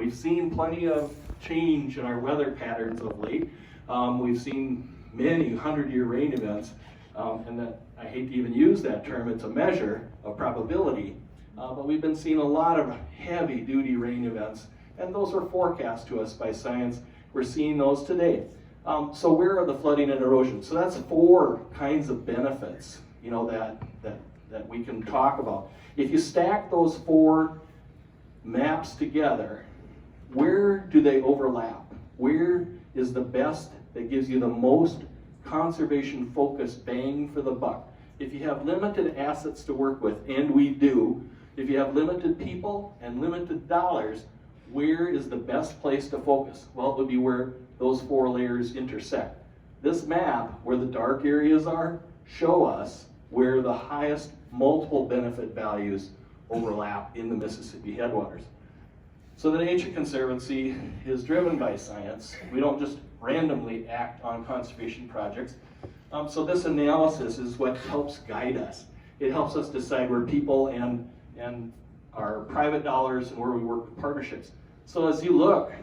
We've seen plenty of change in our weather patterns of late. We've seen many 100-year rain events, and that, I hate to even use that term, it's a measure of probability, but we've been seeing a lot of heavy-duty rain events, and those were forecast to us by science. We're seeing those today. So where are the flooding and erosion? So that's 4 kinds of benefits, you know, that we can talk about. If you stack those 4 maps together, where do they overlap? Where is the best that gives you the most conservation-focused bang for the buck? If you have limited assets to work with, and we do, if you have limited people and limited dollars, where is the best place to focus? Well, it would be where those 4 layers intersect. This map, where the dark areas are, show us where the highest multiple benefit values overlap in the Mississippi headwaters. So the Nature Conservancy is driven by science. We don't just randomly act on conservation projects. So this analysis is what helps guide us. It helps us decide where people and our private dollars and where we work with partnerships. So as you look,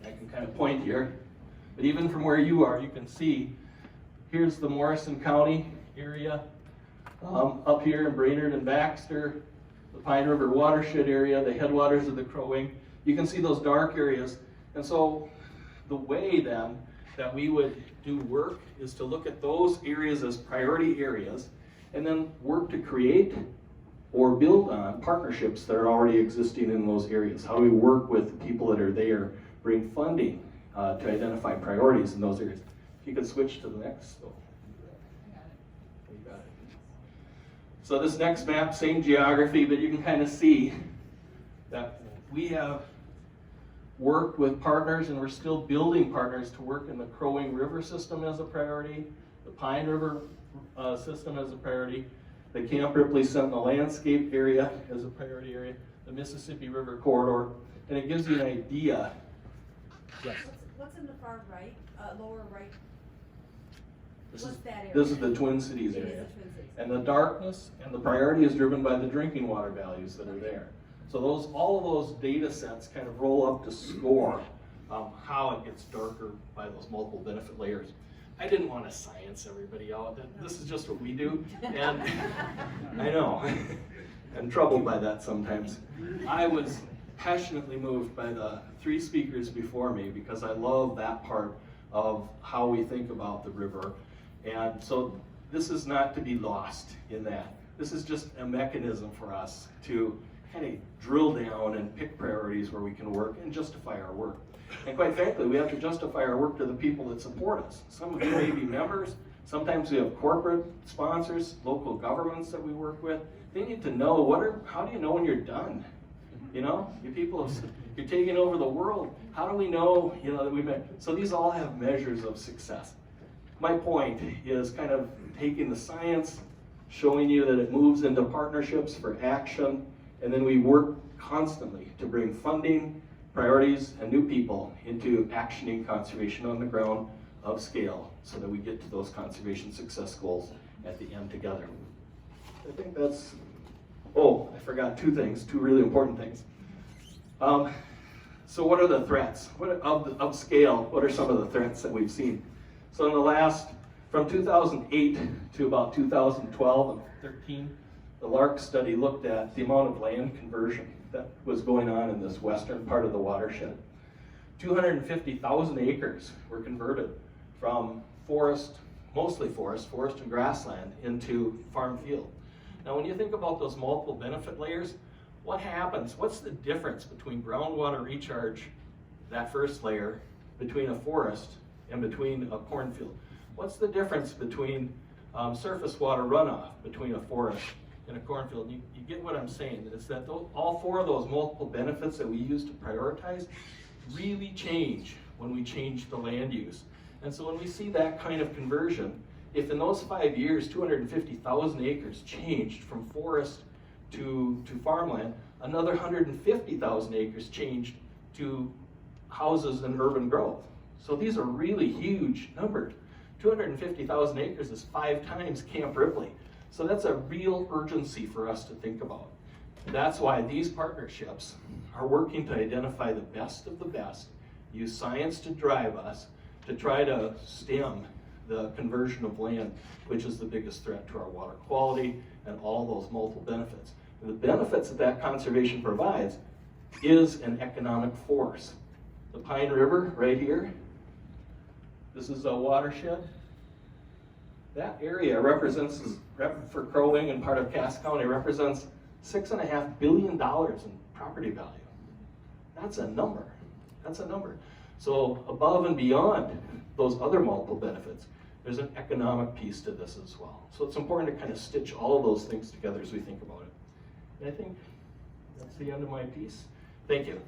I can kind of point here, but even from where you are, you can see, here's the Morrison County area, up here in Brainerd and Baxter, the Pine River watershed area, the headwaters of the Crow Wing. You can see those dark areas. And so the way then that we would do work is to look at those areas as priority areas and then work to create or build on partnerships that are already existing in those areas. How do we work with the people that are there, bring funding to identify priorities in those areas? If you could switch to the next. You got it. So this next map, same geography, but you can kind of see that we have worked with partners, and we're still building partners to work in the Crow Wing River system as a priority, the Pine River system as a priority, the Camp Ripley Sentinel landscape area as a priority area, the Mississippi River corridor, and it gives you an idea. Yes? What's in the far right, lower right? What's that area? This is the Twin Cities area. It is the Twin Cities. And the darkness and the priority is driven by the drinking water values that are there. So all of those data sets kind of roll up to score how it gets darker by those multiple benefit layers. I didn't want to science everybody out. This is just what we do. And I know, I'm troubled by that sometimes. I was passionately moved by the 3 speakers before me because I love that part of how we think about the river. And so this is not to be lost in that. This is just a mechanism for us to kind of drill down and pick priorities where we can work and justify our work. And quite frankly, we have to justify our work to the people that support us. Some of you may be members. Sometimes we have corporate sponsors, local governments that we work with. They need to know how do you know when you're done? You know, you're taking over the world. How do we know, that we met? So these all have measures of success. My point is kind of taking the science, showing you that it moves into partnerships for action, and then we work constantly to bring funding, priorities, and new people into actioning conservation on the ground of scale so that we get to those conservation success goals at the end together. I think that's, I forgot 2 things, 2 really important things. So what are the threats? Of scale, what are some of the threats that we've seen? So in the last, from 2008 to about 2012 and 13, the LARC study looked at the amount of land conversion that was going on in this western part of the watershed. 250,000 acres were converted from forest, mostly forest and grassland, into farm field. Now when you think about those multiple benefit layers, what happens? What's the difference between groundwater recharge, that first layer, between a forest and between a cornfield? What's the difference between surface water runoff between a forest and a cornfield? You get what I'm saying. It's that all 4 of those multiple benefits that we use to prioritize really change when we change the land use. And so when we see that kind of conversion, if in those 5 years 250,000 acres changed from forest to farmland, another 150,000 acres changed to houses and urban growth. So these are really huge numbers. 250,000 acres is 5 times Camp Ripley. So that's a real urgency for us to think about. That's why these partnerships are working to identify the best of the best, use science to drive us, to try to stem the conversion of land, which is the biggest threat to our water quality and all those multiple benefits. And the benefits that conservation provides is an economic force. The Pine River right here, this is a watershed. That area represents, for Crow Wing and part of Cass County, represents $6.5 billion in property value. That's a number. That's a number. So above and beyond those other multiple benefits, there's an economic piece to this as well. So it's important to kind of stitch all of those things together as we think about it. And I think that's the end of my piece. Thank you.